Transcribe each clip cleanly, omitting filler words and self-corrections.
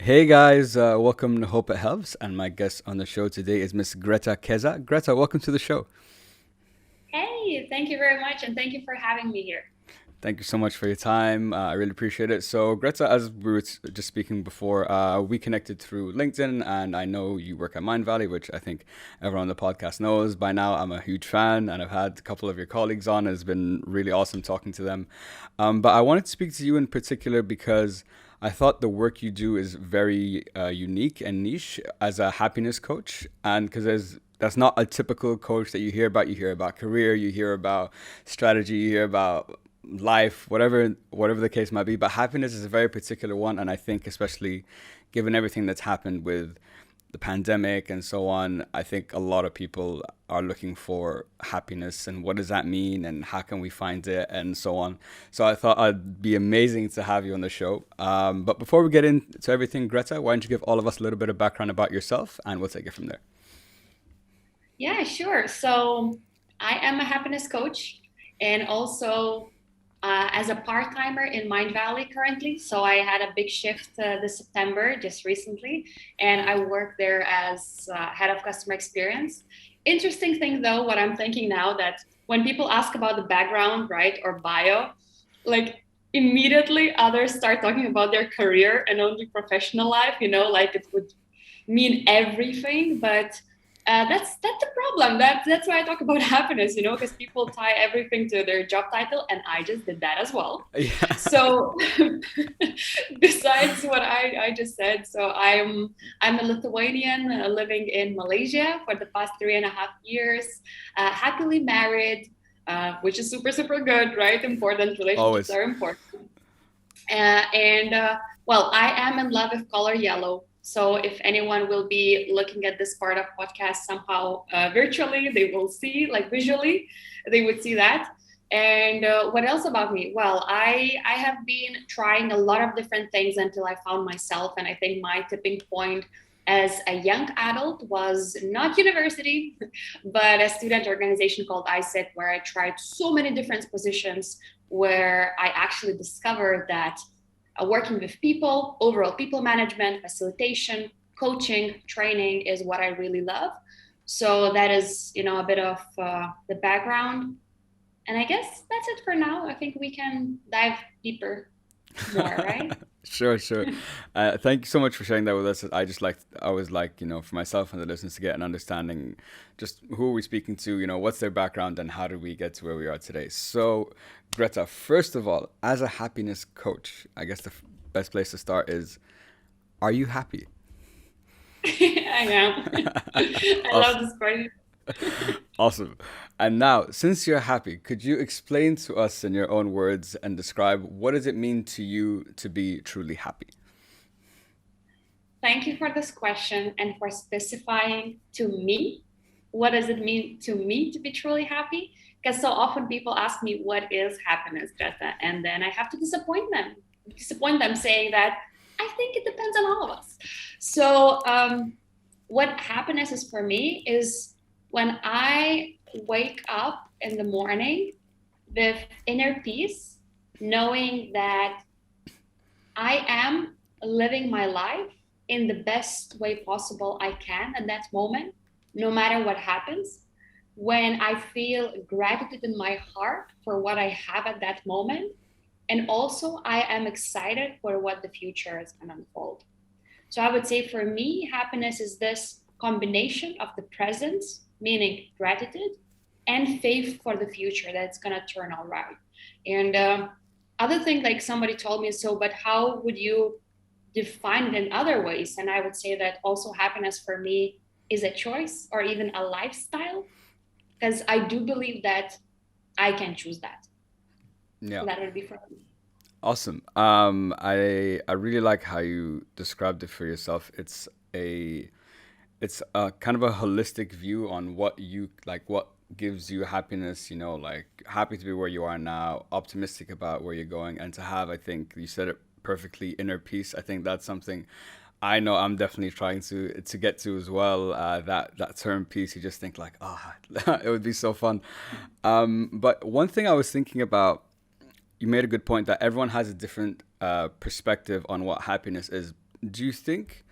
Hey guys, welcome to Hope It Helps, and my guest on the show today is Miss Greta Kesa. Greta, welcome to the show. Hey, thank you very much, and thank you for having me here. Thank you so much for your time. I really appreciate it. So, Greta, as we were just speaking before, we connected through LinkedIn, and I know you work at Mindvalley, which I think everyone on the podcast knows by now. I'm a huge fan, and I've had a couple of your colleagues on. It's been really awesome talking to them. But I wanted to speak to you in particular because I thought the work you do is very unique and niche as a happiness coach, and because that's not a typical coach that you hear about. You hear about career, you hear about strategy, you hear about life, whatever the case might be. But happiness is a very particular one, and I think especially given everything that's happened with the pandemic and so on, I think a lot of people are looking for happiness and what does that mean and how can we find it and so on. So I thought it'd be amazing to have you on the show. But before we get into everything, Greta, why don't you give all of us a little bit of background about yourself and we'll take it from there. Yeah, sure. So, I am a happiness coach and also as a part timer in Mind Valley currently. So, I had a big shift this September just recently, and I work there as head of customer experience. Interesting thing though, what I'm thinking now that when people ask about the background, right, or bio, like immediately others start talking about their career and only professional life, like it would mean everything, but that's the problem. That's why I talk about happiness, because people tie everything to their job title, and I just did that as well. Yeah. So, besides what I just said, so I'm a Lithuanian living in Malaysia for the past 3.5 years, happily married, which is super super good, right? Important relationships Always. are important. And well, I am in love with color yellow. So if anyone will be looking at this part of podcast somehow virtually, they will see, like visually, they would see that. And what else about me? Well, I have been trying a lot of different things until I found myself, and I think my tipping point as a young adult was not university, but a student organization called ISIT, where I tried so many different positions where I actually discovered that working with people, overall people management, facilitation, coaching, training is what I really love. So that is, a bit of the background. And I guess that's it for now. I think we can dive deeper more, right? Sure, sure. Thank you so much for sharing that with us. I always like, for myself and the listeners to get an understanding, just who are we speaking to, what's their background and how did we get to where we are today. So, Greta, first of all, as a happiness coach, I guess the best place to start is, are you happy? I am. I love Awesome. this part. Awesome. And now, since you're happy, could you explain to us in your own words and describe what does it mean to you to be truly happy? Thank you for this question and for specifying to me what does it mean to me to be truly happy? Because so often people ask me, what is happiness, Greta? And then I have to disappoint them saying that I think it depends on all of us. So, what happiness is for me is when I wake up in the morning with inner peace, knowing that I am living my life in the best way possible I can at that moment, no matter what happens. When I feel gratitude in my heart for what I have at that moment. And also, I am excited for what the future is going to unfold. So, I would say for me, happiness is this combination of the present, meaning gratitude, and faith for the future that it's going to turn all right. And other thing, like somebody told me, so, but how would you define it in other ways? And I would say that also happiness for me is a choice or even a lifestyle, because I do believe that I can choose that. Yeah. So that would be for me. Awesome. I really like how you described it for yourself. It's a kind of a holistic view on what you like, what gives you happiness. Like happy to be where you are now, optimistic about where you're going, and to have. I think you said it perfectly. Inner peace. I think that's something I know I'm definitely trying to get to as well. That term peace. You just think like, it would be so fun. But one thing I was thinking about, you made a good point that everyone has a different perspective on what happiness is. do you think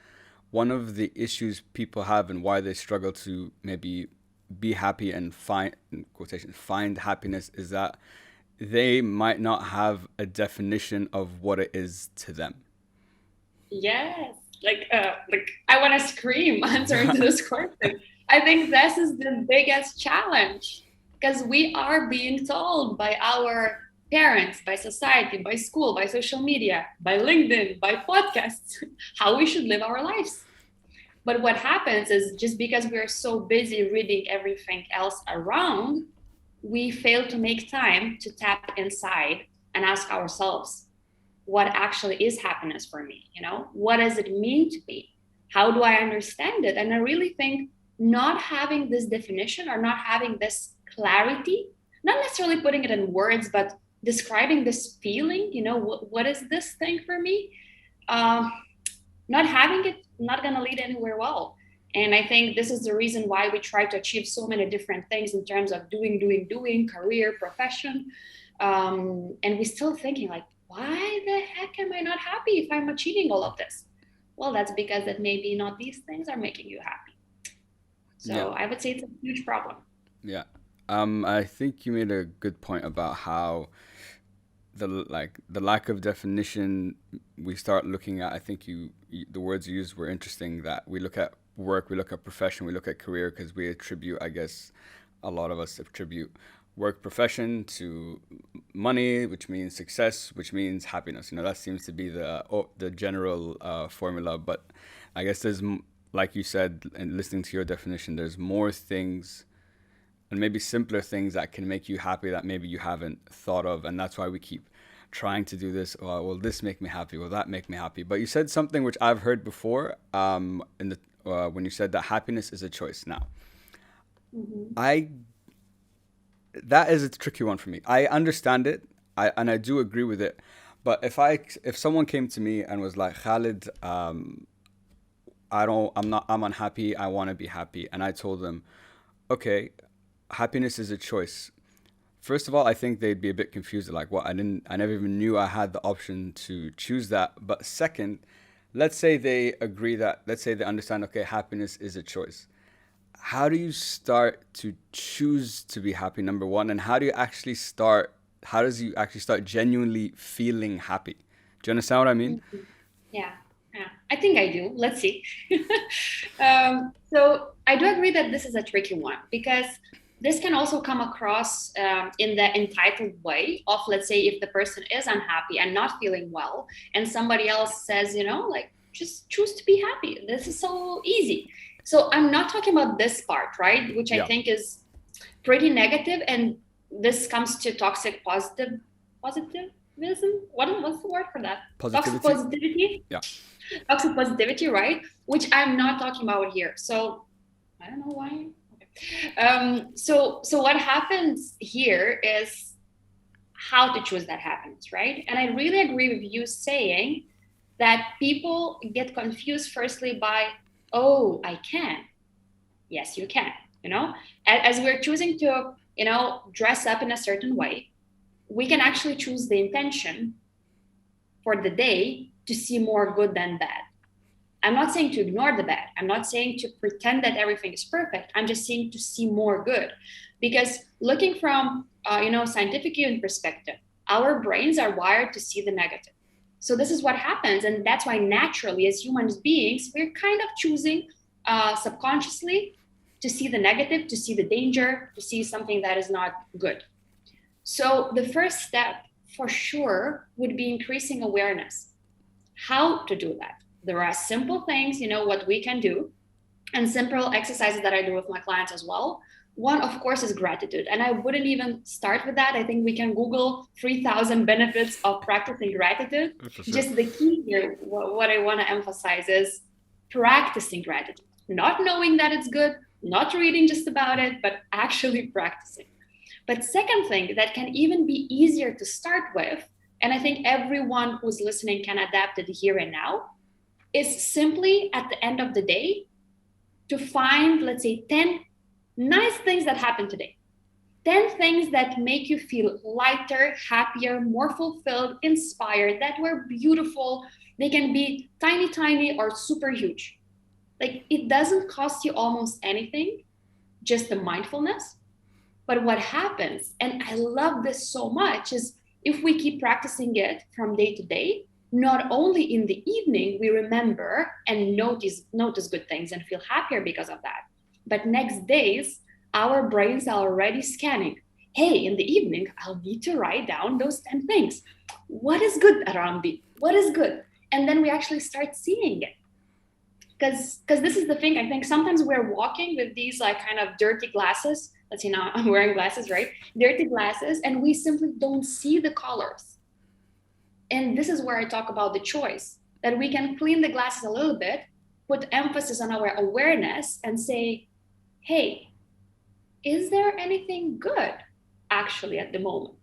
one of the issues people have and why they struggle to maybe be happy and find, in quotation, find happiness is that they might not have a definition of what it is to them? Yes, like I want to scream answering to this question. I think this is the biggest challenge because we are being told by our parents, by society, by school, by social media, by LinkedIn, by podcasts, how we should live our lives. But what happens is just because we're so busy reading everything else around, we fail to make time to tap inside and ask ourselves, what actually is happiness for me? What does it mean to me? How do I understand it? And I really think not having this definition or not having this clarity, not necessarily putting it in words, but describing this feeling, what is this thing for me? Um, Not having it, not going to lead anywhere well. And I think this is the reason why we try to achieve so many different things in terms of doing, career, profession. And we're still thinking like, why the heck am I not happy if I'm achieving all of this? Well, that's because that maybe not these things are making you happy. Yeah. So I would say it's a huge problem. Yeah. I think you made a good point about how the lack of definition we start looking at. I think the words you used were interesting, that we look at work, we look at profession, we look at career, because we attribute, I guess a lot of us attribute work, profession to money, which means success, which means happiness. That seems to be the general formula. But I guess like you said, and listening to your definition, there's more things and maybe simpler things that can make you happy that maybe you haven't thought of. And that's why we keep trying to do this. Oh, will this make me happy? Will that make me happy? But you said something which I've heard before, when you said that happiness is a choice. Now, Mm-hmm. I that is a tricky one for me. I understand it, and I do agree with it. But if someone came to me and was like, Khalid, I'm unhappy. I want to be happy, and I told them, okay, happiness is a choice. First of all, I think they'd be a bit confused, like, what? I never even knew I had the option to choose that. But second, let's say let's say they understand, okay, happiness is a choice. How do you start to choose to be happy, number one? And how does you actually start genuinely feeling happy? Do you understand what I mean? Mm-hmm. Yeah, yeah, I think I do. Let's see. So I do agree that this is a tricky one because this can also come across in the entitled way of, let's say, if the person is unhappy and not feeling well, and somebody else says, like, just choose to be happy. This is so easy. So I'm not talking about this part, right? Which I Yeah. think is pretty negative, and this comes to toxic positivism. What's the word for that? Toxic Positivity? positivity. Yeah. Toxic positivity, right? Which I'm not talking about here. So I don't know why. Okay. So what happens here is how to choose that happiness, right? And I really agree with you saying that people get confused firstly by, oh, I can. Yes, you can. As we're choosing to, dress up in a certain way, we can actually choose the intention for the day to see more good than bad. I'm not saying to ignore the bad. I'm not saying to pretend that everything is perfect. I'm just saying to see more good. Because looking from, scientific human perspective, our brains are wired to see the negative. So this is what happens. And that's why naturally, as human beings, we're kind of choosing subconsciously to see the negative, to see the danger, to see something that is not good. So the first step for sure would be increasing awareness. How to do that? There are simple things, what we can do, and simple exercises that I do with my clients as well. One, of course, is gratitude. And I wouldn't even start with that. I think we can Google 3,000 benefits of practicing gratitude. For sure. Just the key here, what I want to emphasize is practicing gratitude, not knowing that it's good, not reading just about it, but actually practicing. But second thing that can even be easier to start with, and I think everyone who's listening can adapt it here and now, is simply at the end of the day to find, let's say, 10 nice things that happened today. 10 things that make you feel lighter, happier, more fulfilled, inspired, that were beautiful, They can be tiny, tiny, or super huge. Like it doesn't cost you almost anything, just the mindfulness. But what happens, and I love this so much, is if we keep practicing it from day to day, not only in the evening we remember and notice good things and feel happier because of that, but next days our brains are already scanning. Hey, in the evening I'll need to write down those 10 things. What is good around me? What is good? And then we actually start seeing it, because this is the thing. I think sometimes we're walking with these like kind of dirty glasses. Let's see, now I'm wearing glasses, right? Dirty glasses, and we simply don't see the colors. And this is where I talk about the choice, that we can clean the glasses a little bit, put emphasis on our awareness and say, hey, is there anything good actually at the moment,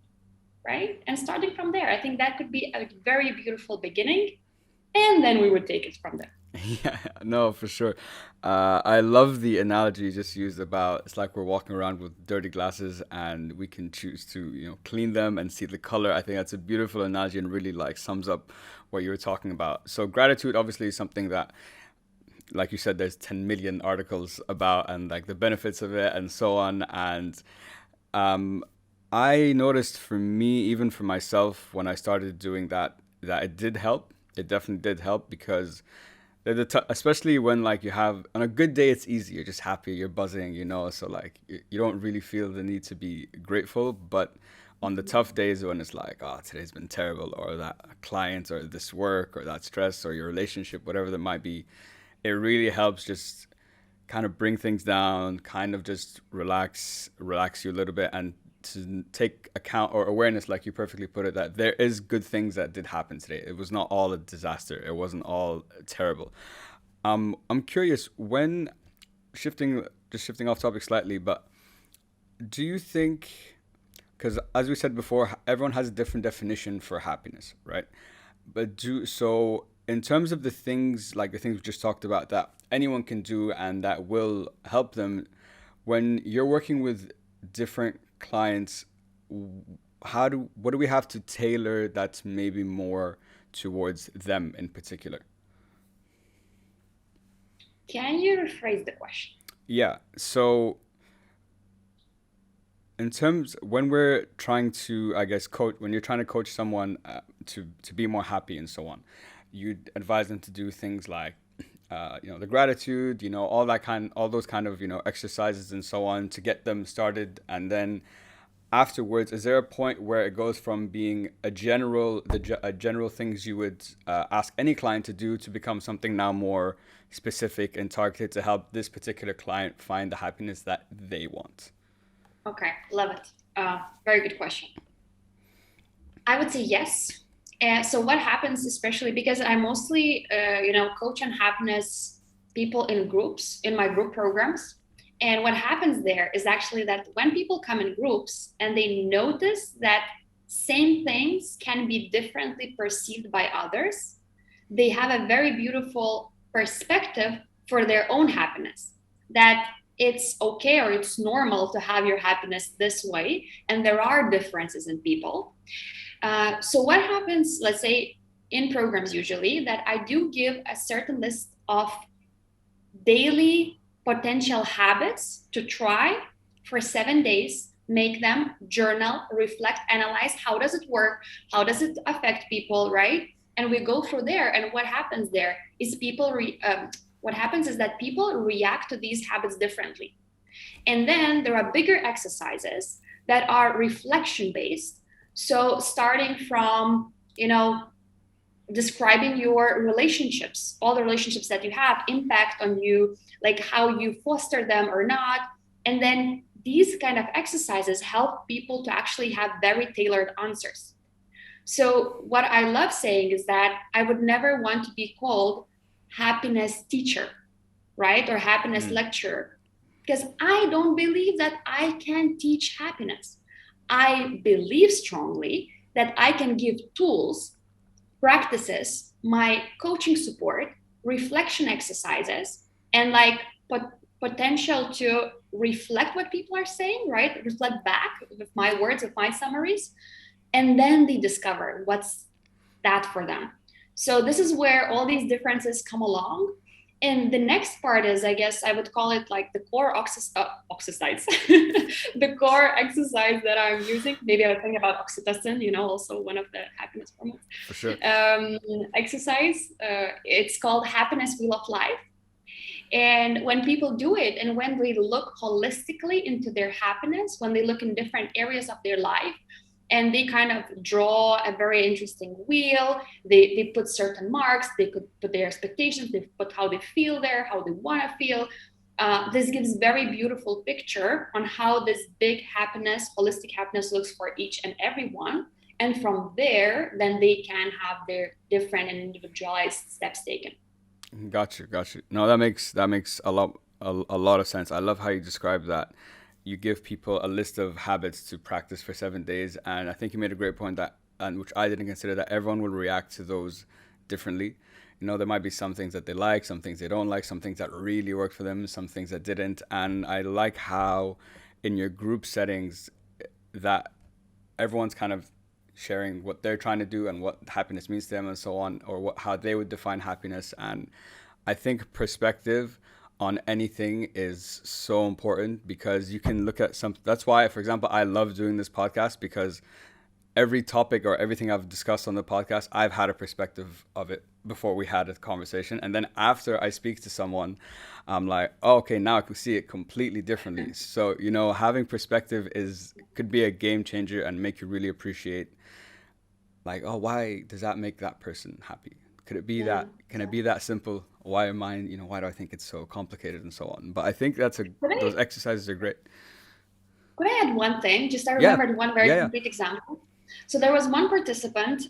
right? And starting from there, I think that could be a very beautiful beginning, and then we would take it from there. Yeah, no, for sure. I love the analogy you just used about it's like we're walking around with dirty glasses and we can choose to, clean them and see the color. I think that's a beautiful analogy and really like sums up what you were talking about. So gratitude obviously is something that, like you said, there's 10 million articles about and like the benefits of it and so on. And um, I noticed for me, even for myself, when I started doing that, that it did help. It definitely did help because especially when like you have on a good day it's easy, you're just happy, you're buzzing, so like you don't really feel the need to be grateful. But on the tough days when it's like, oh, today's been terrible, or that client or this work or that stress or your relationship, whatever that might be, it really helps just kind of bring things down, kind of just relax you a little bit, and to take account or awareness, like you perfectly put it, that there is good things that did happen today. It was not all a disaster. It wasn't all terrible. I'm curious when shifting off topic slightly, but do you think, because as we said before, everyone has a different definition for happiness, right? But in terms of the things like the things we just talked about that anyone can do and that will help them, when you're working with different clients, what do we have to tailor that's maybe more towards them in particular? Can you rephrase the question? Yeah. So in terms when we're trying to, I guess, coach, when you're trying to coach someone to be more happy and so on, you advise them to do things like the gratitude, all those kind of exercises and so on to get them started. And then afterwards, is there a point where it goes from being a general things you would ask any client to do to become something now more specific and targeted to help this particular client find the happiness that they want? Okay, love it. Very good question. I would say yes. And so what happens, especially because I mostly, coach on happiness people in groups in my group programs. And what happens there is actually that when people come in groups and they notice that same things can be differently perceived by others, they have a very beautiful perspective for their own happiness. That it's okay or it's normal to have your happiness this way, and there are differences in people. So what happens, let's say in programs usually, that I do give a certain list of daily potential habits to try for 7 days, make them journal, reflect, analyze, how does it work, how does it affect people, right? And we go through there. And what happens there is what happens is that people react to these habits differently. And then there are bigger exercises that are reflection based. So starting from, describing your relationships, all the relationships that you have, impact on you, like how you foster them or not. And then these kind of exercises help people to actually have very tailored answers. So what I love saying is that I would never want to be called happiness teacher, right? Or happiness Mm. lecturer, because I don't believe that I can teach happiness. I believe strongly that I can give tools, practices, my coaching support, reflection exercises, and like potential to reflect what people are saying, right? Reflect back with my words, with my summaries, and then they discover what's that for them. So this is where all these differences come along. And the next part is, I guess I would call it like the core exercise, the core exercise that I'm using. Maybe I was thinking about oxytocin, also one of the happiness hormones. For sure. Exercise, it's called Happiness Wheel of Life. And when people do it and when they look holistically into their happiness, when they look in different areas of their life, and they kind of draw a very interesting wheel, they put certain marks, they could put their expectations, they put how they feel there, how they want to feel. This gives very beautiful picture on how this big happiness, holistic happiness looks for each and every one. And from there, then they can have their different and individualized steps taken. Got you, got you. No, that makes a lot of sense. I love how you describe that. You give people a list of habits to practice for 7 days, and I think you made a great point that, and which I didn't consider, that everyone will react to those differently. There might be some things that they like, some things they don't like, some things that really worked for them, some things that didn't. And I like how in your group settings that everyone's kind of sharing what they're trying to do and what happiness means to them and so on, or how they would define happiness. And I think perspective on anything is so important, because you can look at some. That's why, for example, I love doing this podcast, because every topic or everything I've discussed on the podcast, I've had a perspective of it before we had a conversation. And then after I speak to someone, I'm like, oh, okay, now I can see it completely differently. So, having perspective could be a game changer and make you really appreciate, like, oh, why does that make that person happy? Could it be Yeah. that, can it be that simple? Why am I, why do I think it's so complicated and so on? But I think those exercises are great. Could I add one thing? Just I Yeah. remembered one very Yeah. concrete example. So there was one participant.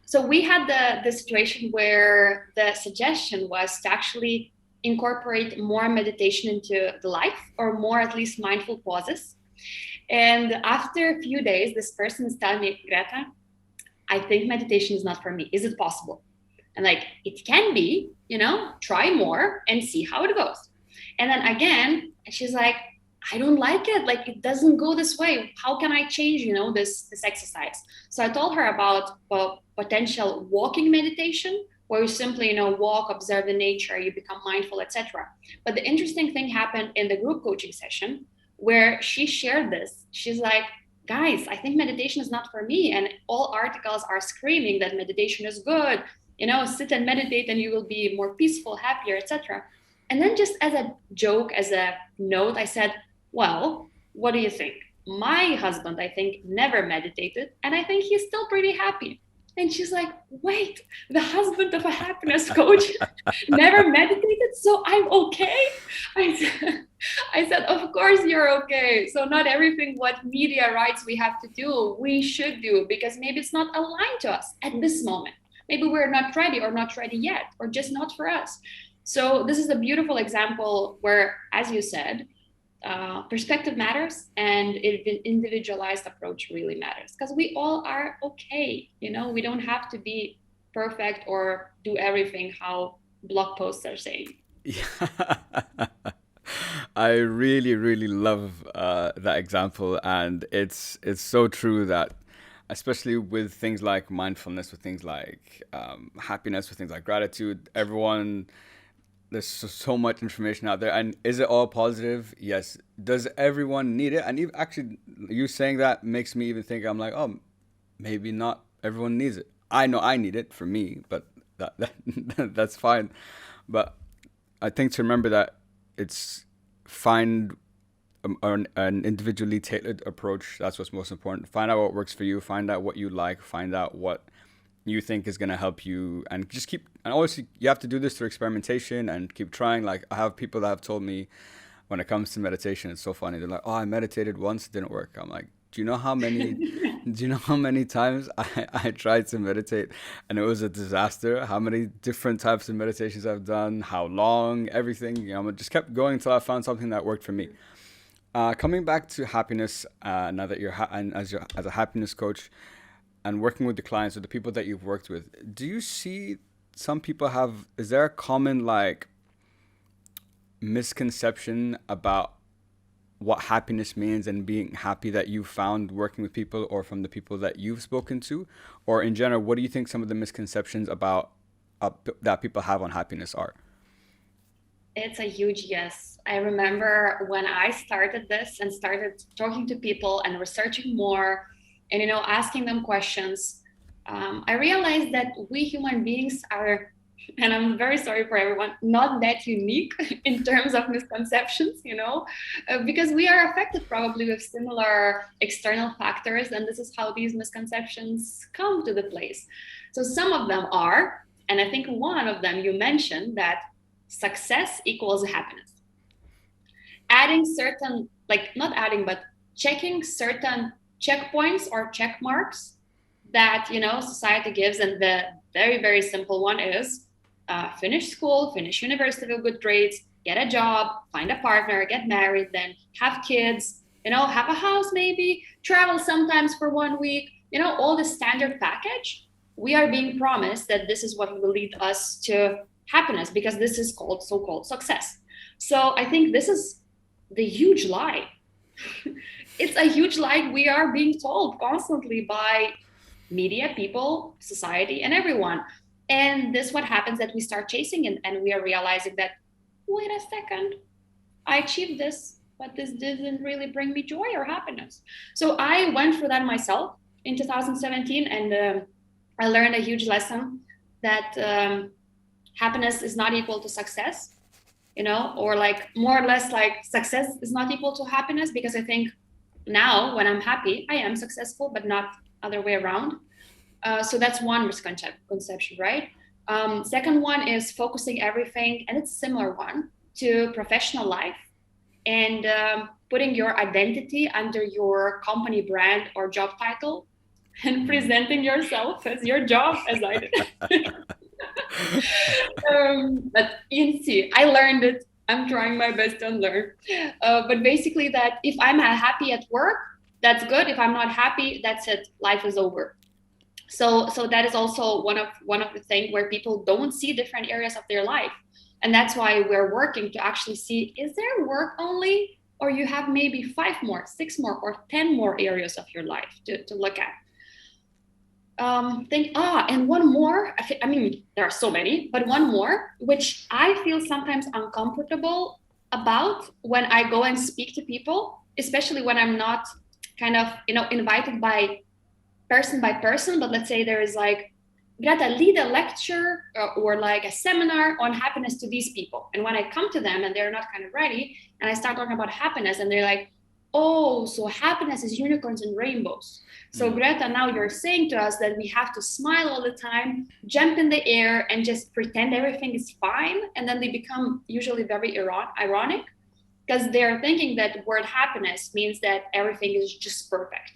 So we had the situation where the suggestion was to actually incorporate more meditation into the life, or more at least mindful pauses. And after a few days, this person is telling me, Greta, I think meditation is not for me. Is it possible? And like, it can be, try more and see how it goes. And then again, she's like, I don't like it. Like, it doesn't go this way. How can I change, this exercise? So I told her about potential walking meditation, where you simply, walk, observe the nature, you become mindful, etc. But the interesting thing happened in the group coaching session, where she shared this. She's like, guys, I think meditation is not for me. And all articles are screaming that meditation is good. Sit and meditate and you will be more peaceful, happier, etc. And then, just as a joke, as a note, I said, well, what do you think? My husband, I think, never meditated, and I think he's still pretty happy. And she's like, wait, the husband of a happiness coach never meditated, so I'm okay? I said, of course you're okay. So not everything what media writes we have to do, we should do, because maybe it's not aligned to us at this moment. Maybe we're not ready, or not ready yet, or just not for us. So this is a beautiful example where, as you said, perspective matters, and individualized approach really matters, because we all are okay. We don't have to be perfect or do everything how blog posts are saying. Yeah. I really, really love that example, and it's so true that, especially with things like mindfulness, with things like happiness, with things like gratitude, there's so much information out there. And is it all positive? Yes. Does everyone need it? And even, actually, you saying that makes me even think, I'm like, oh, maybe not everyone needs it. I know I need it for me, but that's fine. But I think to remember that it's find an individually tailored approach. That's what's most important. Find out what works for you. Find out what you like. Find out what you think is going to help you, and just keep. And obviously, you have to do this through experimentation and keep trying. Like, I have people that have told me, when it comes to meditation, it's so funny. They're like, "Oh, I meditated once, it didn't work." I'm like, "Do you know how many? Do you know how many times I tried to meditate and it was a disaster? How many different types of meditations I've done? How long? Everything. I just kept going until I found something that worked for me." Coming back to happiness, now that and as a happiness coach and working with the clients or the people that you've worked with, do you see some people is there a common, like, misconception about what happiness means and being happy that you found working with people or from the people that you've spoken to? Or in general, what do you think some of the misconceptions about that people have on happiness are? It's a huge yes. I remember when I started this and started talking to people and researching more and, asking them questions, I realized that we human beings are, and I'm very sorry for everyone, not that unique in terms of misconceptions, because we are affected probably with similar external factors. And this is how these misconceptions come to the place. So some of them are, and I think one of them you mentioned, that success equals happiness. Adding certain, like not adding, but checking certain checkpoints or check marks that, society gives. And the very, very simple one is finish school, finish university with good grades, get a job, find a partner, get married, then have kids, have a house, maybe travel sometimes for 1 week, all the standard package. We are being promised that this is what will lead us to happiness because this is called so-called success. So I think this is the huge lie. It's a huge lie we are being told constantly by media, people, society, and everyone. And this what happens that we start chasing it and we are realizing that, wait a second, I achieved this, but this didn't really bring me joy or happiness. So I went through that myself in 2017, and I learned a huge lesson that happiness is not equal to success, or like more or less like success is not equal to happiness, because I think now when I'm happy, I am successful, but not other way around. So that's one misconception, right? Second one is focusing everything, and it's similar one, to professional life and putting your identity under your company brand or job title and presenting yourself as your job, as I did. But you see, I learned it. I'm trying my best to unlearn. But basically, that if I'm happy at work, that's good. If I'm not happy, that's it. Life is over. So that is also one of the things where people don't see different areas of their life, and that's why we're working to actually see, is there work only, or you have maybe 5 more, 6 more, or 10 more areas of your life to look at. And one more, I mean, there are so many, but one more, which I feel sometimes uncomfortable about when I go and speak to people, especially when I'm not kind of, invited by person, but let's say there is like, Greta, lead a lecture or like a seminar on happiness to these people. And when I come to them and they're not kind of ready, and I start talking about happiness, and they're like, oh, so happiness is unicorns and rainbows. So Greta, now you're saying to us that we have to smile all the time, jump in the air, and just pretend everything is fine. And then they become usually very ironic, because they're thinking that word happiness means that everything is just perfect.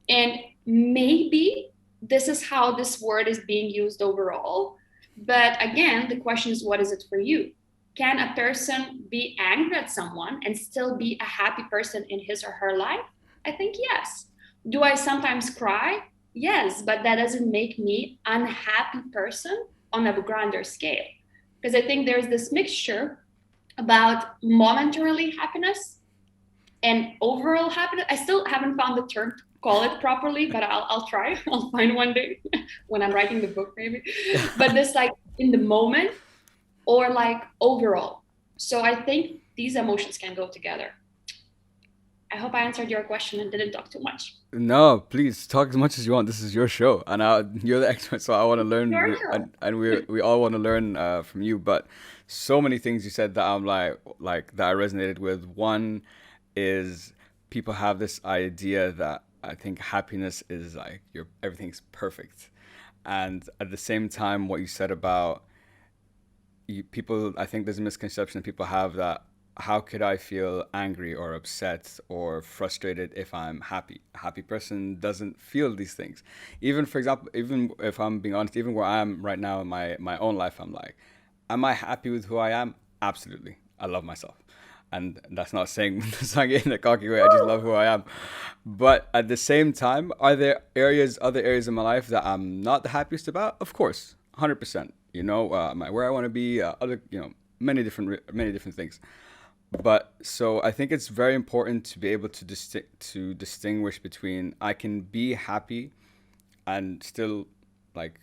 And maybe this is how this word is being used overall. But again, the question is, what is it for you? Can a person be angry at someone and still be a happy person in his or her life? I think yes. Do I sometimes cry? Yes, but that doesn't make me an unhappy person on a grander scale. Because I think there's this mixture about momentarily happiness and overall happiness. I still haven't found the term to call it properly, but I'll try. I'll find one day when I'm writing the book, maybe. But this like in the moment or like overall. So I think these emotions can go together. I hope I answered your question and didn't talk too much. No, please talk as much as you want. This is your show, and you're the expert, so I want to learn, and we all want to learn from you. But so many things you said that I'm like that I resonated with. One is people have this idea that I think happiness is like everything's perfect, and at the same time, what you said about people, I think there's a misconception that people have that how could I feel angry or upset or frustrated if I'm happy? A happy person doesn't feel these things. Even, for example, even if I'm being honest, even where I am right now in my own life, I'm like, am I happy with who I am? Absolutely. I love myself. And that's not saying, that's not getting a cocky way. I just love who I am. But at the same time, are there other areas in my life that I'm not the happiest about? Of course, 100%. Where I want to be, many different things. But so I think it's very important to be able to distinguish between I can be happy and still like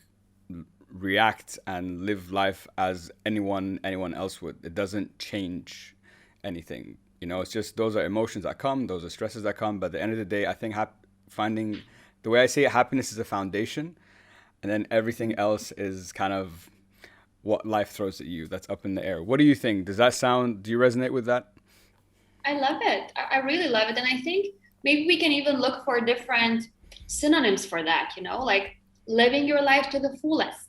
react and live life as anyone else would. It doesn't change anything. You know, it's just those are emotions that come, those are stresses that come. But at the end of the day, I think finding the way I say it, happiness is a foundation, and then everything else is kind of what life throws at you. That's up in the air. What do you think? Does that sound? Do you resonate with that? I love it. I really love it. And I think maybe we can even look for different synonyms for that, like living your life to the fullest,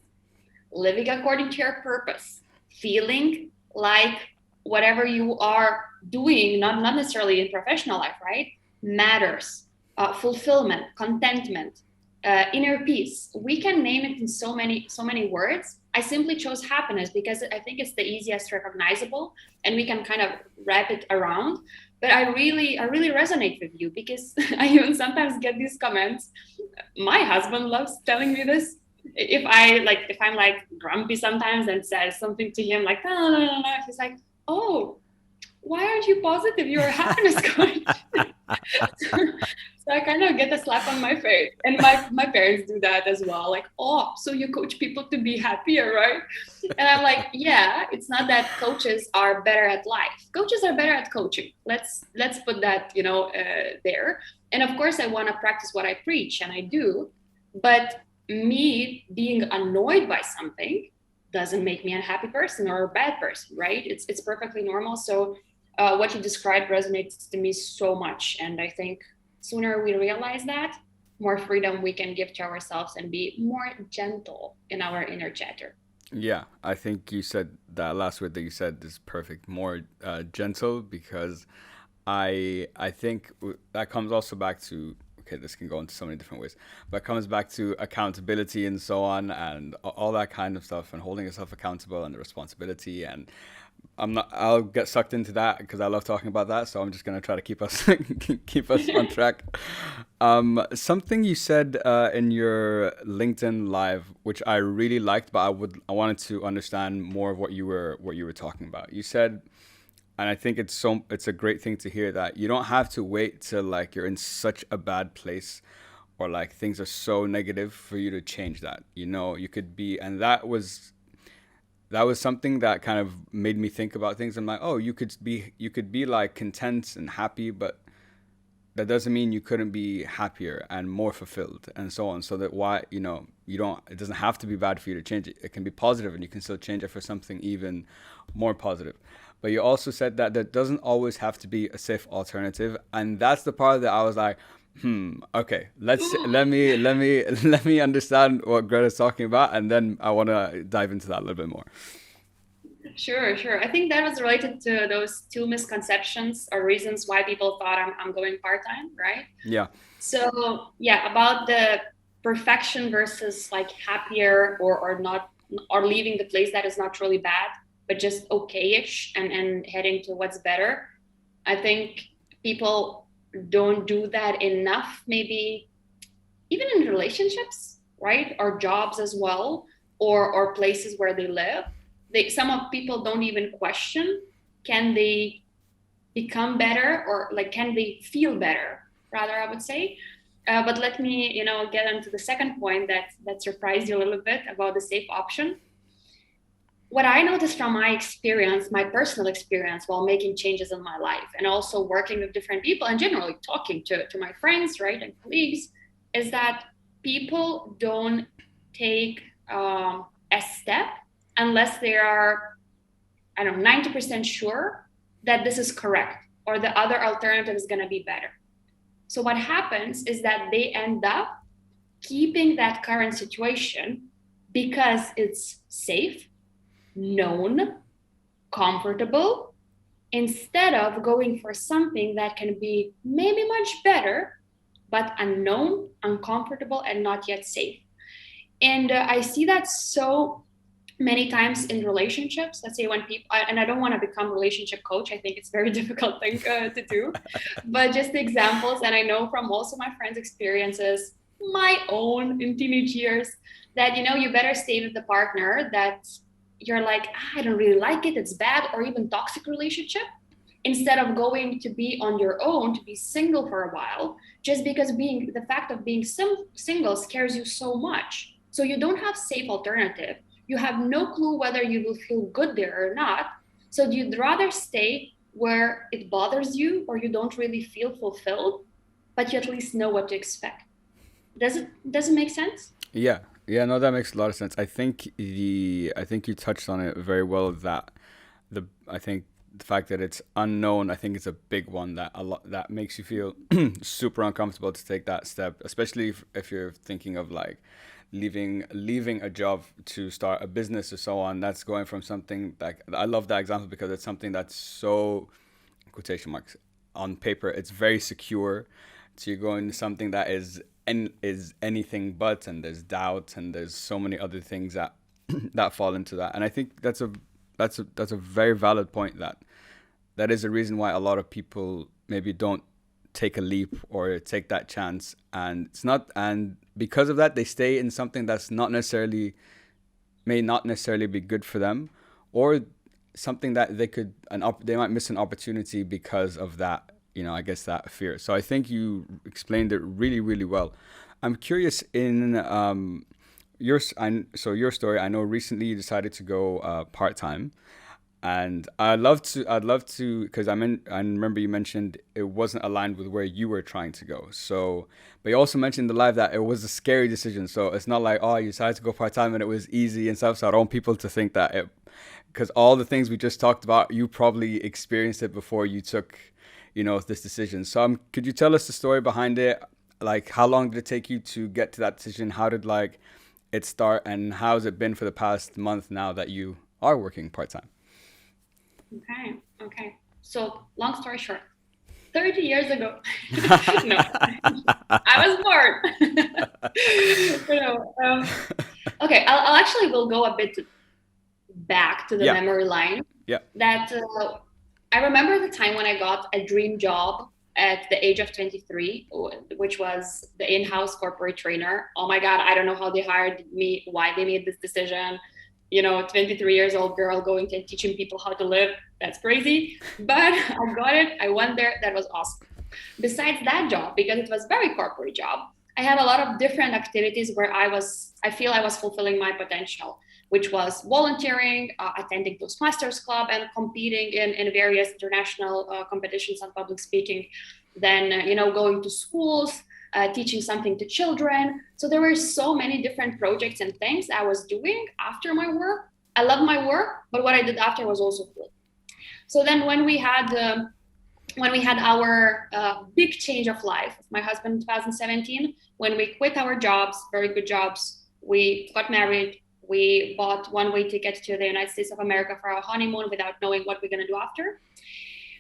living according to your purpose, feeling like whatever you are doing, not necessarily in professional life, right, matters, fulfillment, contentment, inner peace. We can name it in so many words. I simply chose happiness because I think it's the easiest recognizable, and we can kind of wrap it around. But I really resonate with you because I even sometimes get these comments. My husband loves telling me this. If I'm like grumpy sometimes and says something to him like, no, no, no, no, he's like, oh, why aren't you positive? You're a happiness coach. So I kind of get a slap on my face. And my parents do that as well. Like, oh, so you coach people to be happier, right? And I'm like, yeah, it's not that coaches are better at life. Coaches are better at coaching. Let's put that, there. And of course, I want to practice what I preach, and I do. But me being annoyed by something doesn't make me a happy person or a bad person, right? It's perfectly normal. So what you described resonates to me so much, and I think sooner we realize that, more freedom we can give to ourselves and be more gentle in our inner chatter. Yeah, I think you said that last word that you said is perfect. More gentle, because I think that comes also back to, okay, this can go into so many different ways, but it comes back to accountability and so on, and all that kind of stuff, and holding yourself accountable and the responsibility. And I'll get sucked into that because I love talking about that. So I'm just gonna try to keep us keep us on track. Something you said in your LinkedIn live, which I really liked, but I wanted to understand more of what you were talking about. You said, and I think it's a great thing to hear, that you don't have to wait till like you're in such a bad place or like things are so negative for you to change that. You know, you could be, and that was something that kind of made me think about things. I'm like, oh, you could be like content and happy, but that doesn't mean you couldn't be happier and more fulfilled and so on. So that why, you don't, it doesn't have to be bad for you to change it. It can be positive and you can still change it for something even more positive. But you also said that there doesn't always have to be a safe alternative. And that's the part that I was like, okay, let me understand what Greta's talking about, and then I want to dive into that a little bit more. Sure, sure. I think that was related to those two misconceptions or reasons why people thought I'm going part-time, right? Yeah. So yeah, about the perfection versus like happier or not, or leaving the place that is not really bad, but just okay-ish and heading to what's better. I think people don't do that enough, maybe even in relationships, right? Or jobs as well, or places where they live. Some of people don't even question, can they become better, or like can they feel better, rather, I would say. But let me, get into the second point that surprised you a little bit about the safe option. What I noticed from my experience, my personal experience while making changes in my life and also working with different people and generally talking to my friends, right, and colleagues, is that people don't take a step unless they are, I don't know, 90% sure that this is correct or the other alternative is going to be better. So what happens is that they end up keeping that current situation because it's safe, known, comfortable, instead of going for something that can be maybe much better, but unknown, uncomfortable, and not yet safe. And I see that so many times in relationships. Let's say when people, and I don't want to become relationship coach, I think it's a very difficult thing to do, but just the examples, and I know from also my friends' experiences, my own in teenage years, that you better stay with the partner that you're like, I don't really like it, it's bad, or even toxic relationship, instead of going to be on your own, to be single for a while, just because the fact of being single scares you so much. So you don't have safe alternative. You have no clue whether you will feel good there or not. So you'd rather stay where it bothers you or you don't really feel fulfilled, but you at least know what to expect. Does it make sense? Yeah, yeah, no, that makes a lot of sense. I think you touched on it very well. That I think the fact that it's unknown, I think it's a big one that a lot that makes you feel super uncomfortable to take that step, especially if you're thinking of like leaving a job to start a business or so on. That's going from something like, I love that example because it's something that's so, quotation marks, on paper it's very secure, so you're going to something that is anything but, and there's doubt and there's so many other things that that fall into that. And I think that's a very valid point, that that is the reason why a lot of people maybe don't take a leap or take that chance, and it's not, and because of that they stay in something that's not necessarily, may not necessarily be good for them, or something that they might miss an opportunity because of that, I guess that fear. So I think you explained it really, really well. I'm curious in your story. I know recently you decided to go part time, and I'd love to, because I remember you mentioned it wasn't aligned with where you were trying to go. So, but you also mentioned in the live that it was a scary decision. So it's not like, oh, you decided to go part time and it was easy and stuff. So I don't want people to think that it, because all the things we just talked about, you probably experienced it before you took, this decision. So could you tell us the story behind it? Like, how long did it take you to get to that decision? How did like it start, and how's it been for the past month now that you are working part time? Okay. Okay. So long story short, 30 years ago, no, I was born. Okay, I'll actually will go a bit back to the Yeah, memory line. yeah. That I remember the time when I got a dream job at the age of 23, which was the in-house corporate trainer. Oh my God, I don't know how they hired me, why they made this decision. 23 years old girl going to teaching people how to live. That's crazy. But I got it. I went there. That was awesome. Besides that job, because it was very corporate job, I had a lot of different activities where I feel I was fulfilling my potential, which was volunteering, attending Toastmasters Club, and competing in various international competitions on public speaking. Then, going to schools, teaching something to children. So there were so many different projects and things I was doing after my work. I love my work, but what I did after was also cool. So then when we had our big change of life, my husband in 2017, when we quit our jobs, very good jobs, we got married, we bought one-way ticket to the United States of America for our honeymoon without knowing what we're going to do after.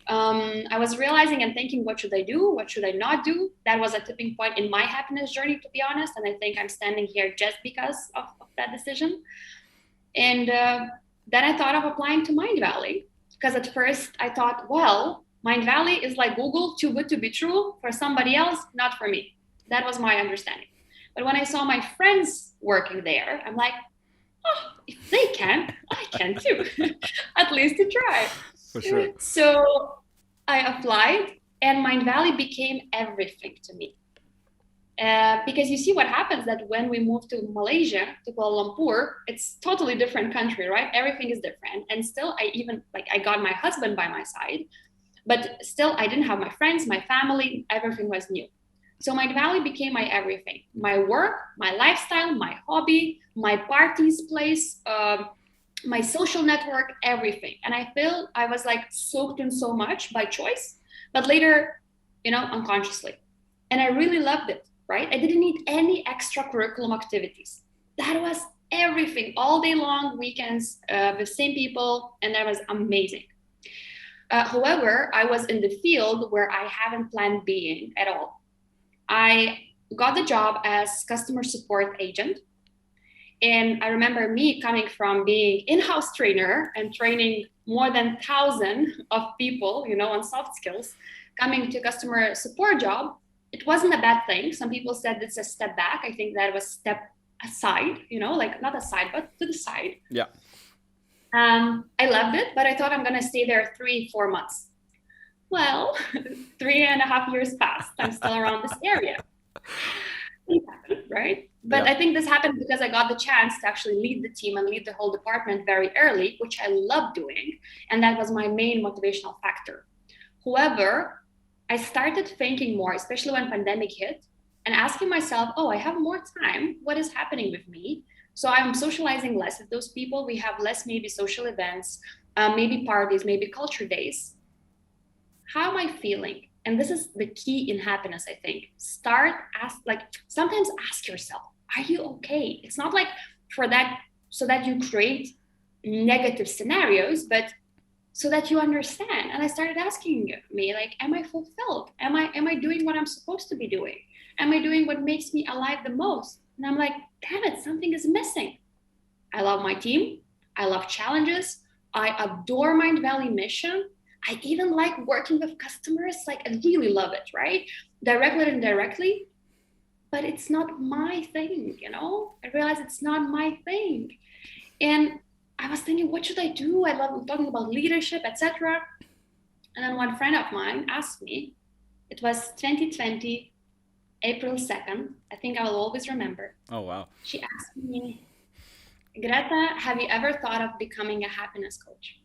I was realizing and thinking, what should I do? What should I not do? That was a tipping point in my happiness journey, to be honest. And I think I'm standing here just because of that decision. And then I thought of applying to Mindvalley, because at first I thought, well, Mindvalley is like Google, too good to be true, for somebody else, not for me. That was my understanding. But when I saw my friends working there, I'm like, oh, if they can, I can too. At least to try. For sure. So I applied, and Mindvalley became everything to me. Because you see what happens, that when we moved to Malaysia, to Kuala Lumpur, it's totally different country, right? Everything is different. And still, I got my husband by my side, but still I didn't have my friends, my family, everything was new. So Mindvalley became my everything, my work, my lifestyle, my hobby, my parties place, my social network, everything. And I feel I was like soaked in so much by choice, but later, unconsciously. And I really loved it, right? I didn't need any extra curriculum activities. That was everything, all day long, weekends, with same people, and that was amazing. However, I was in the field where I haven't planned being at all. I got the job as customer support agent. And I remember me coming from being in-house trainer and training more than 1,000 of people, on soft skills, coming to customer support job. It wasn't a bad thing. Some people said it's a step back. I think that was step aside, like not aside, but to the side. Yeah. I loved it, but I thought I'm going to stay there 3-4 months. Well, 3.5 years passed. I'm still around this area. Things happen, right? But Yeah. I think this happened because I got the chance to actually lead the team and lead the whole department very early, which I love doing. And that was my main motivational factor. However, I started thinking more, especially when pandemic hit, and asking myself, oh, I have more time. What is happening with me? So I'm socializing less with those people. We have less maybe social events, maybe parties, maybe culture days. How am I feeling? And this is the key in happiness, I think. Start ask like sometimes ask yourself, are you okay? It's not like for that so that you create negative scenarios, but so that you understand. And I started asking me, like, am I fulfilled? Am I doing what I'm supposed to be doing? Am I doing what makes me alive the most? And I'm like, damn it, something is missing. I love my team. I love challenges. I adore Mindvalley mission. I even like working with customers. Like, I really love it, right? Directly and indirectly, but it's not my thing, you know? I realized it's not my thing. And I was thinking, what should I do? I love talking about leadership, etc. And then one friend of mine asked me, it was 2020, April 2nd. I think I will always remember. Oh, wow. She asked me, Greta, have you ever thought of becoming a happiness coach?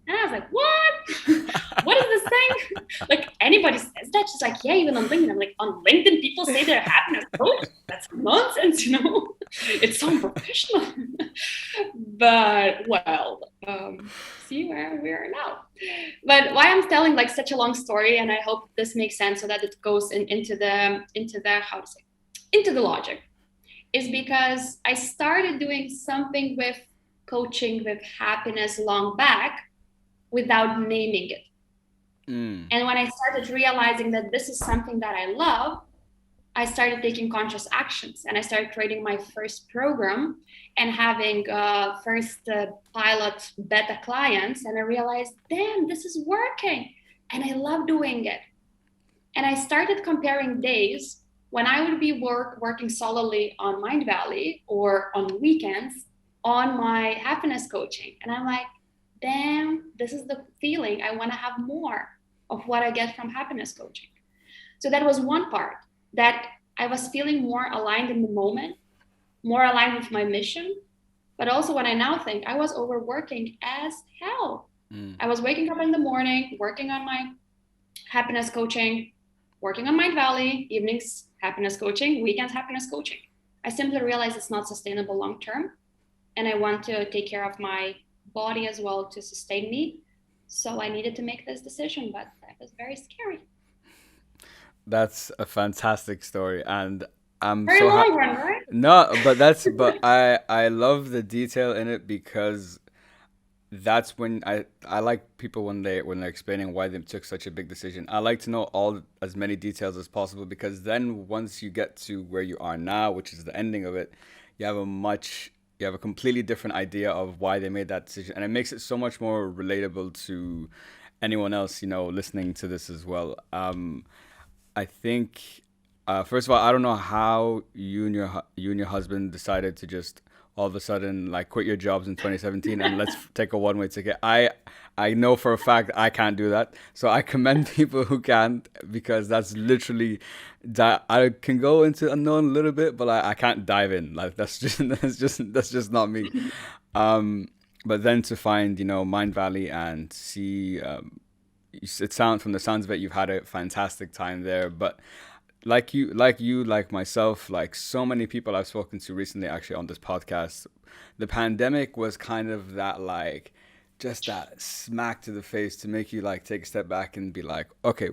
And I was like, what? What is this thing? Like, anybody says that? She's like, yeah, even on LinkedIn. I'm like, on LinkedIn, people say they're a happiness coach? That's nonsense, you know? It's so unprofessional. But, well, see where we are now. But why I'm telling like such a long story, and I hope this makes sense so that it goes into the how to say into the logic, is because I started doing something with coaching with happiness long back without naming it. Mm. And when I started realizing that this is something that I love, I started taking conscious actions and I started creating my first program and having first pilot beta clients. And I realized, damn, this is working. And I love doing it. And I started comparing days when I would be working solely on Mindvalley or on weekends on my happiness coaching. And I'm like, damn, this is the feeling. I want to have more of what I get from happiness coaching. So that was one part that I was feeling more aligned in the moment, more aligned with my mission. But also, when I now think, I was overworking as hell. Mm. I was waking up in the morning, working on my happiness coaching, working on Mindvalley, evenings happiness coaching, weekends happiness coaching. I simply realized it's not sustainable long term. And I want to take care of my body as well to sustain me. So I needed to make this decision, but that was very scary. That's a fantastic story, and I'm Very so long run, right? no, but I love the detail in it because that's when I like people when they're explaining why they took such a big decision. I like to know all as many details as possible because then once you get to where you are now, which is the ending of it, you have a completely different idea of why they made that decision, and it makes it so much more relatable to anyone else listening to this as well. I think first of all, I don't know how you and your husband decided to just all of a sudden like quit your jobs in 2017 and let's take a one-way ticket. I know for a fact I can't do that, so I commend people who can because that's literally I can go into unknown a little bit, but I can't dive in. Like that's just that's just not me. Um, but then to find Mind Valley and see it sounds from the sounds of it you've had a fantastic time there, but like myself, like so many people I've spoken to recently actually on this podcast, the pandemic was kind of that like just that smack to the face to make you like take a step back and be like, okay,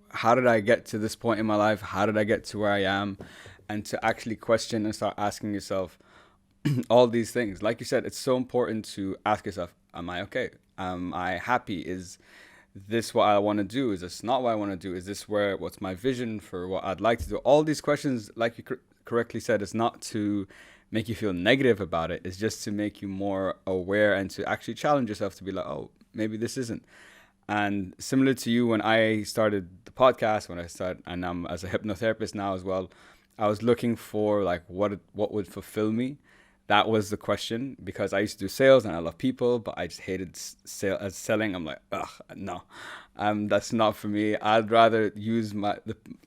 how did I get to this point in my life? How did I get to where I am? And to actually question and start asking yourself all these things. Like you said, it's so important to ask yourself, am I okay? Am I happy? Is this what I want to do? Is this not what I want to do? Is this what's my vision for what I'd like to do? All these questions, like you correctly said, is not to make you feel negative about it. It's just to make you more aware and to actually challenge yourself to be like, oh, maybe this isn't. And similar to you, when I started the podcast, and I'm as a hypnotherapist now as well, I was looking for like what would fulfill me. that was the question, because I used to do sales and I love people, but I just hated selling. I'm like, ugh, no, that's not for me. I'd rather use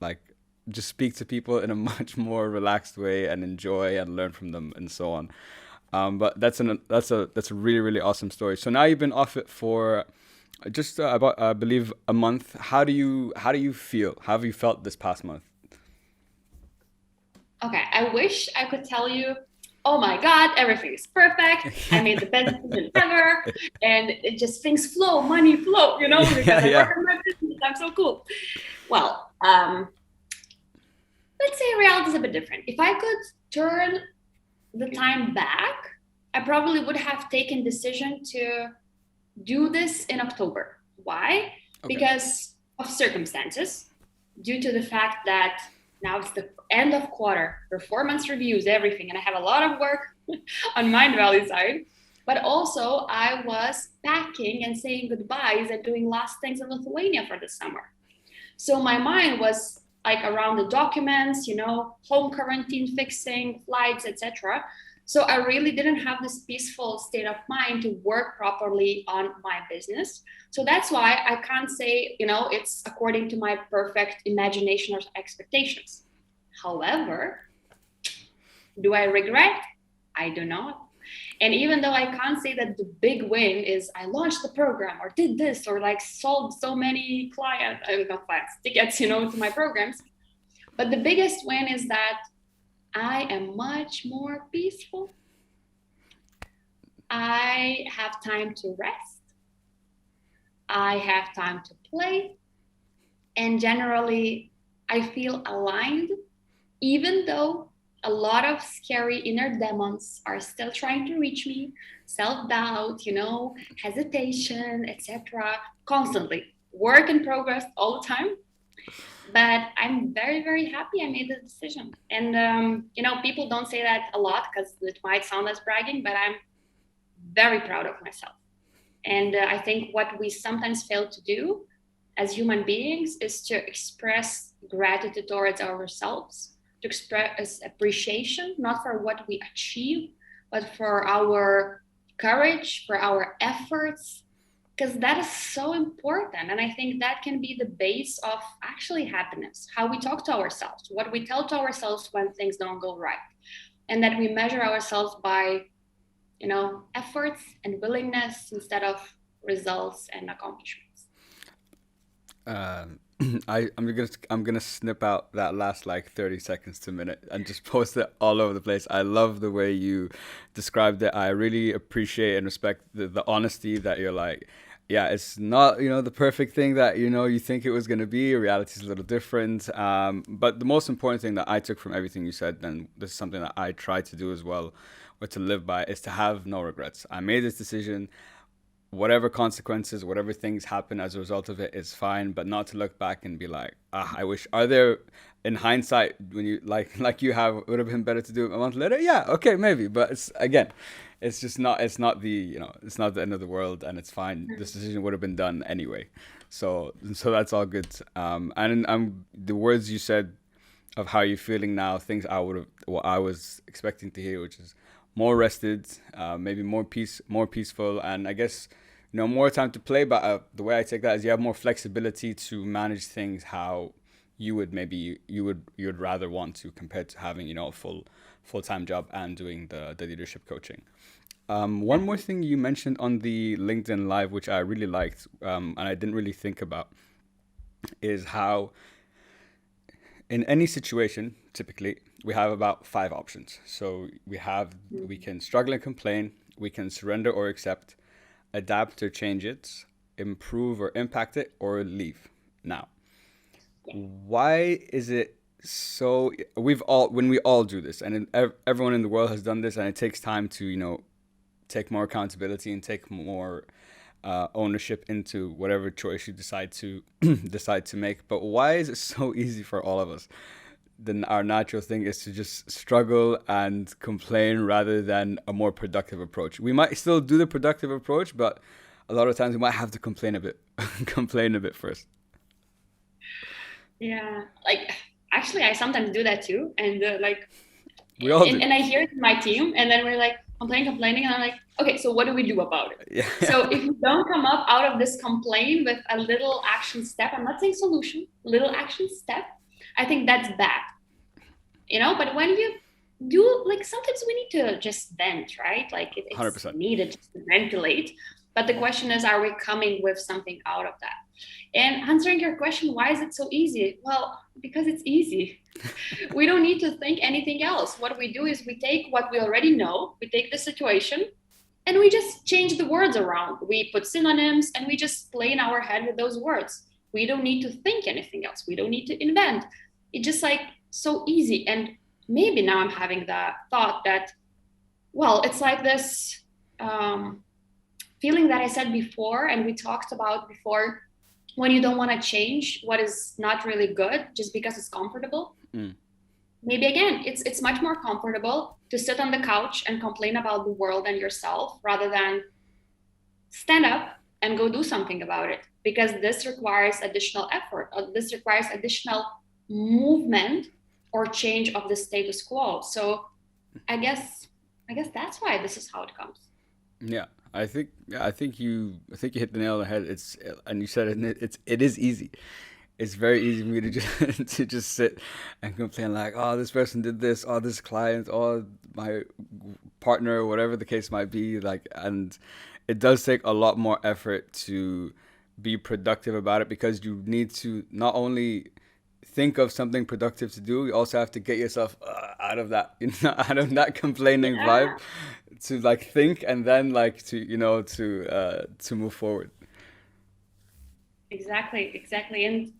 like just speak to people in a much more relaxed way and enjoy and learn from them and so on. But that's a really really awesome story. So now you've been off it for just about I believe a month. How do you feel? How have you felt this past month? Okay, I wish I could tell you, oh my God, everything is perfect. I made the best decision ever, and it just things flow, money flow, Yeah, because I yeah. work on my business. I'm so cool. Well, let's say reality is a bit different. If I could turn the time back, I probably would have taken decision to do this in October. Why? Okay. Because of circumstances, due to the fact that now it's the end of quarter, performance reviews, everything, and I have a lot of work on Mindvalley side. But also, I was packing and saying goodbyes and doing last things in Lithuania for the summer. So my mind was like around the documents, home quarantine fixing, flights, etc. So I really didn't have this peaceful state of mind to work properly on my business. So that's why I can't say, it's according to my perfect imagination or expectations. However, do I regret? I do not. And even though I can't say that the big win is I launched the program or did this or like sold so many not clients, tickets, to my programs. But the biggest win is that I am much more peaceful. I have time to rest. I have time to play. And generally, I feel aligned, even though a lot of scary inner demons are still trying to reach me, self-doubt, hesitation, etc. Constantly. Work in progress all the time. But I'm very, very happy I made the decision. And, people don't say that a lot because it might sound as bragging, but I'm very proud of myself. And I think what we sometimes fail to do as human beings is to express gratitude towards ourselves, to express appreciation, not for what we achieve, but for our courage, for our efforts, because that is so important. And I think that can be the base of actually happiness, how we talk to ourselves, what we tell to ourselves when things don't go right, and that we measure ourselves by, efforts and willingness instead of results and accomplishments. Um, I'm gonna snip out that last like 30 seconds to a minute and just post it all over the place. I love the way you described it. I really appreciate and respect the honesty that you're like, yeah, it's not the perfect thing that you think it was gonna be. Reality is a little different. But the most important thing that I took from everything you said, and this is something that I try to do as well, or to live by, is to have no regrets. I made this decision, whatever consequences, whatever things happen as a result of it is fine, but not to look back and be like, I wish. Are there, in hindsight, when you like you have, would have been better to do it a month later? Yeah, okay, maybe, but it's again, it's just not. It's not the end of the world, and it's fine. This decision would have been done anyway, so that's all good. And the words you said of how you're feeling now, things what I was expecting to hear, which is more rested, maybe more peaceful, and I guess more time to play. But the way I take that is you have more flexibility to manage things how you would rather want to, compared to having a full-time job and doing the leadership coaching. One more thing you mentioned on the LinkedIn live, which I really liked, and I didn't really think about, is how in any situation, typically, we have about five options. So we can struggle and complain, we can surrender or accept, adapt or change it, improve or impact it, or leave. Now, why is it so? When we all do this, and everyone in the world has done this, and it takes time to take more accountability and take more ownership into whatever choice you decide to decide to make. But why is it so easy for all of us? Then our natural thing is to just struggle and complain rather than a more productive approach. We might still do the productive approach, but a lot of times we might have to complain a bit, complain a bit first. Yeah, like actually, I sometimes do that too, and like We all do. And I hear it in my team, and then we're like complaining, and I'm like, okay, so what do we do about it? Yeah. So if you don't come up out of this complaint with a little action step, I'm not saying solution, little action step, I think that's bad, but when you do, like, sometimes we need to just vent, right? Like it's 100%. needed just to ventilate, but the question is, are we coming with something out of that? And answering your question, why is it so easy? Well, because it's easy. We don't need to think anything else. What we do is we take what we already know, we take the situation, and we just change the words around. We put synonyms and we just play in our head with those words. We don't need to think anything else. We don't need to invent. It's just like so easy. And maybe now I'm having the thought that, well, it's like this feeling that I said before, and we talked about before, when you don't want to change what is not really good just because it's comfortable. Maybe again, it's much more comfortable to sit on the couch and complain about the world and yourself rather than stand up and go do something about it, because this requires additional effort, or this requires additional movement or change of the status quo. So I guess that's why this is how it comes. Yeah, I think you hit the nail on the head. And you said it is easy. It's very easy for me to just to just sit and complain like, oh, this person did this, oh, this client, oh, my partner, whatever the case might be. Like, and it does take a lot more effort to be productive about it, because you need to not only think of something productive to do, you also have to get yourself out of that, out of that complaining Yeah, vibe, to like think, and then like to to move forward. exactly. And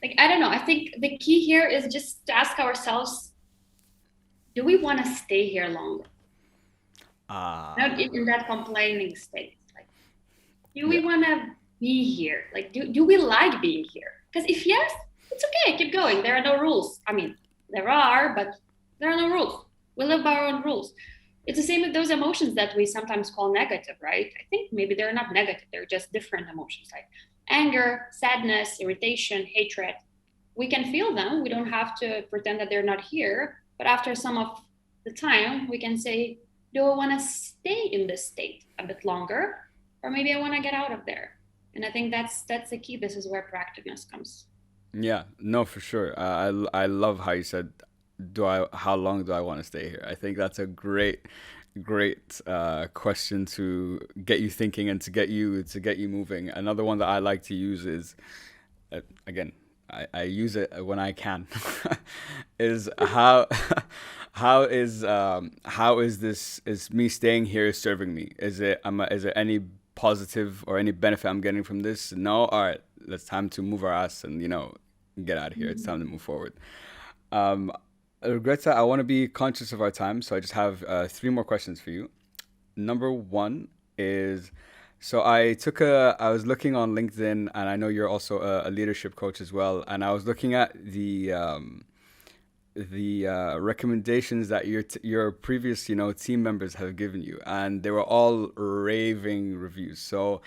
like, I don't know, I think the key here is just to ask ourselves, do we want to stay here longer? Not Ah, in that complaining state. Like, do we yeah, want to be here? Like, do we like being here? Because if yes, it's okay, keep going. There are no rules. I mean, there are, but there are no rules. We live by our own rules. It's the same with those emotions that we sometimes call negative, right? I think maybe they're not negative, they're just different emotions, like anger, sadness, irritation, hatred. We can feel them. We don't have to pretend that they're not here. But after some of the time, we can say, do I want to stay in this state a bit longer? Or maybe I want to get out of there. And I think that's the key. This is where proactiveness comes. yeah, no, for sure. I love how you said, do I how long do I want to stay here? I think that's a great question to get you thinking and to get you moving. Another one that I like to use is, again, I use it when I can, is how is this, is me staying here serving me? Is there any positive or any benefit I'm getting from this? No. All right, it's time to move our ass and get out of here. It's time to move forward. Um, Greta, I want to be conscious of our time, so I just have three more questions for you. Number one is, so I was looking on LinkedIn, and I know you're also a leadership coach as well, and I was looking at the recommendations that your previous team members have given you, and they were all raving reviews. So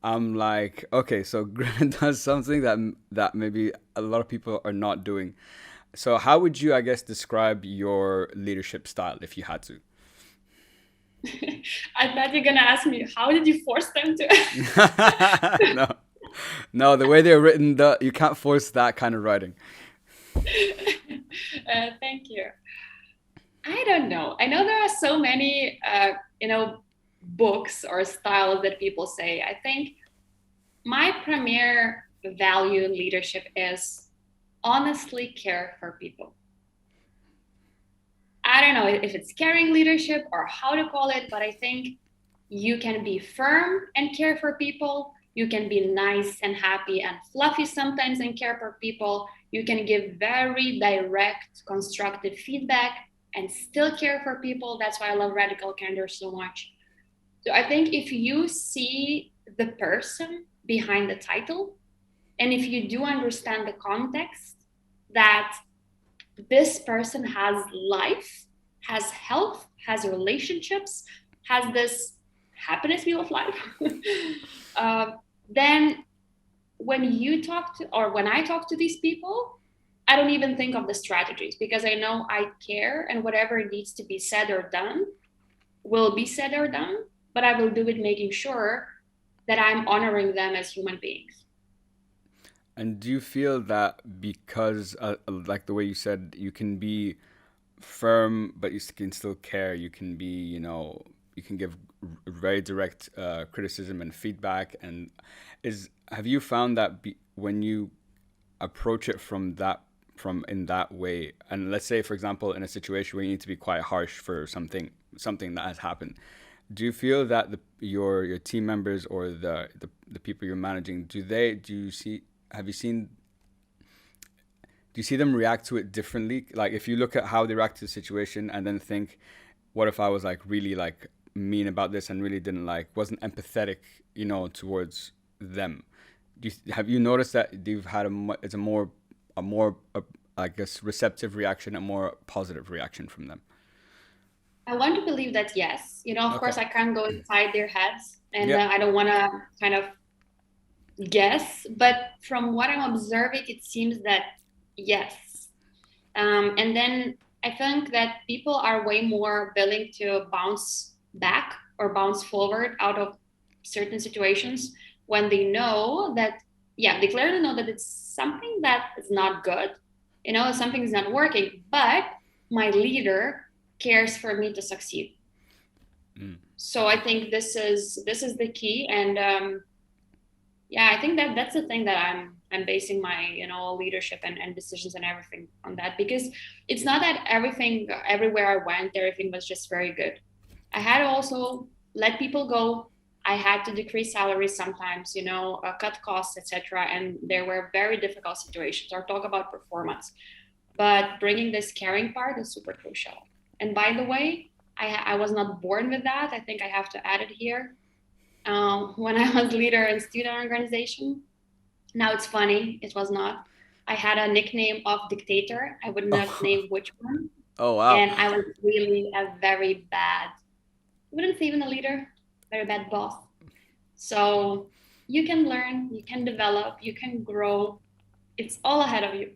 I'm like, okay, so Greta does something that maybe a lot of people are not doing. So how would you, I guess, describe your leadership style if you had to? I thought you're gonna ask me, how did you force them to? No, no, the way they're written, you can't force that kind of writing. Thank you. I don't know. I know there are so many, books or styles that people say. I think my premier value in leadership is honestly care for people. I don't know if it's caring leadership or how to call it, but I think you can be firm and care for people. You can be nice and happy and fluffy sometimes and care for people. You can give very direct, constructive feedback and still care for people. That's why I love radical candor so much. So I think if you see the person behind the title, and if you do understand the context, that this person has life, has health, has relationships, has this happiness wheel of life, uh, then when you talk to, or when I talk to these people, I don't even think of the strategies because I know I care, and whatever needs to be said or done will be said or done, but I will do it making sure that I'm honoring them as human beings. And do you feel that because, like the way you said, you can be firm, but you can still care. You can be, you can give very direct criticism and feedback. And have you found that when you approach it from in that way, and let's say, for example, in a situation where you need to be quite harsh for something that has happened, do you feel that your team members or the people you're managing, do you see have you seen do you see them react to it differently? Like if you look at how they react to the situation and then think, what if I was like really like mean about this and really didn't like wasn't empathetic, towards them? Have you noticed that you've had it's a more I guess receptive reaction, a more positive reaction from them? I want to believe that yes. Of Okay. course, I can't go inside their heads, and Yeah. I don't want to kind of guess, but from what I'm observing, it seems that yes. And then I think that people are way more willing to bounce back or bounce forward out of certain situations when they know that, yeah, they clearly know that it's something that is not good, something is not working, but my leader cares for me to succeed. Mm. So I think this is the key, and yeah, I think that that's the thing that I'm basing my leadership and decisions and everything on that, because it's not that everything everywhere I went everything was just very good. I had to also let people go. I had to decrease salaries sometimes, cut costs, etc., and there were very difficult situations or talk about performance, but bringing this caring part is super crucial. And by the way, I was not born with that. I think I have to add it here. When I was leader in student organization. Now it's funny, it was not. I had a nickname of dictator. I would not Oh, name which one. oh wow. And I was really a very bad, I wouldn't say even a leader, very bad boss. So you can learn, you can develop, you can grow. It's all ahead of you.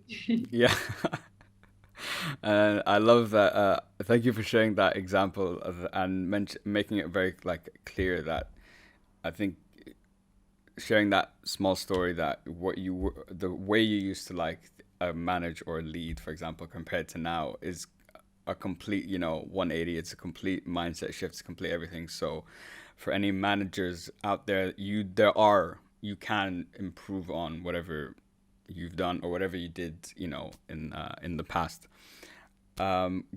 Yeah. And I love that. Thank you for sharing that example and making it very like clear that I think sharing that small story that the way you used to like manage or lead, for example, compared to now is a complete 180. It's a complete mindset shift. It's complete everything. So for any managers out there, you can improve on whatever you've done or whatever you did in the past.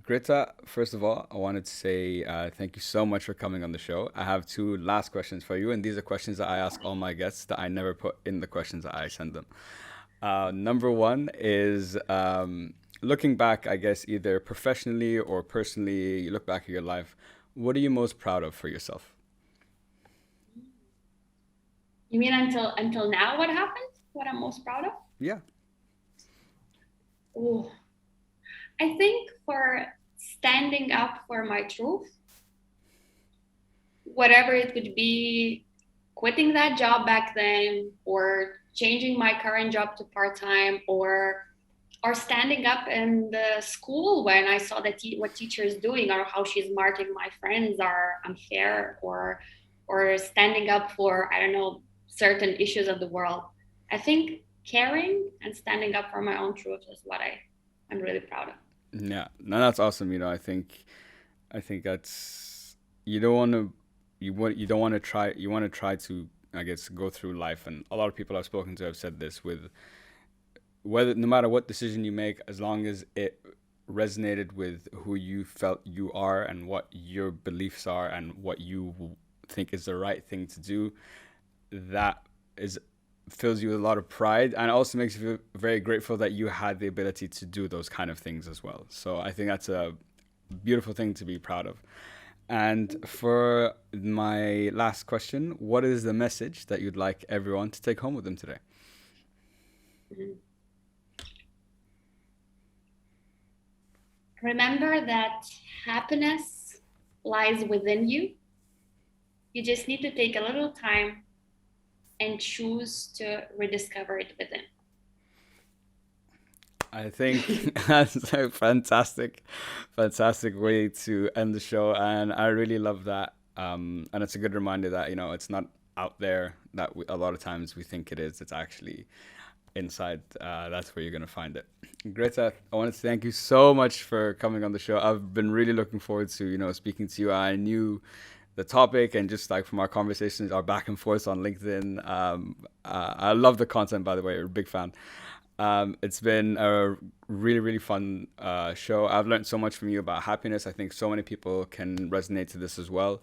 Greta, first of all, I wanted to say thank you so much for coming on the show. I have two last questions for you, and these are questions that I ask all my guests that I never put in the questions that I send them. Number one is looking back, I guess, either professionally or personally, you look back at your life, what are you most proud of for yourself? You mean until now what happened? What I'm most proud of? Yeah. Oh, I think for standing up for my truth, whatever it could be, quitting that job back then or changing my current job to part-time, or standing up in the school when I saw that what teacher is doing or how she's marking my friends are unfair, or standing up for, I don't know, certain issues of the world. I think caring and standing up for my own truth is what I'm really proud of. Yeah. No, that's awesome. I think that's you don't want to you don't want to try you want to try to I guess go through life, and a lot of people I've spoken to have said this with whether no matter what decision you make, as long as it resonated with who you felt you are and what your beliefs are and what you think is the right thing to do, that is fills you with a lot of pride and also makes you feel very grateful that you had the ability to do those kind of things as well. So I think that's a beautiful thing to be proud of. And for my last question, what is the message that you'd like everyone to take home with them today? Remember that happiness lies within you. You just need to take a little time and choose to rediscover it within. I think that's a fantastic way to end the show, and I really love that. And it's a good reminder that it's not out there that a lot of times we think it is. It's actually inside. That's where you're gonna find it. Greta, I want to thank you so much for coming on the show. I've been really looking forward to speaking to you. I knew the topic, and just like from our conversations, our back and forth on LinkedIn. I love the content, by the way. You're a big fan. It's been a really, really fun show. I've learned so much from you about happiness. I think so many people can resonate to this as well.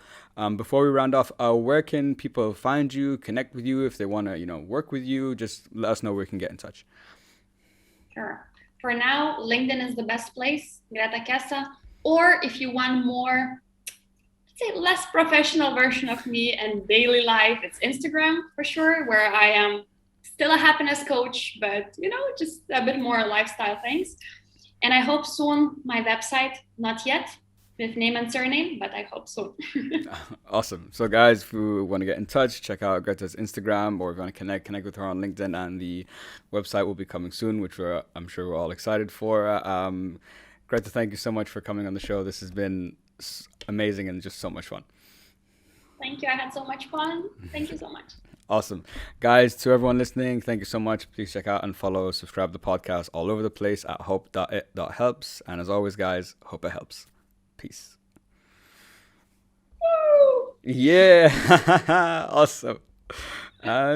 Before we round off, where can people find you, connect with you if they want to, work with you? Just let us know where we can get in touch. Sure. For now, LinkedIn is the best place, Greta Kesa. Or if you want more, let's say, less professional version of me and daily life, it's Instagram for sure, where I am still a happiness coach, but just a bit more lifestyle things. And I hope soon my website, not yet with name and surname, but I hope soon. Awesome. So guys, if you want to get in touch, check out Greta's Instagram, or if you want to connect with her on LinkedIn, and the website will be coming soon, which I'm sure we're all excited for. Greta, thank you so much for coming on the show. This has been amazing and just so much fun. Thank you. I had so much fun. Thank you so much. Awesome. Guys, to everyone listening, thank you so much. Please check out and follow, subscribe to the podcast all over the place at hope.it.helps. And as always, guys, hope it helps. Peace. Woo! Yeah. Awesome.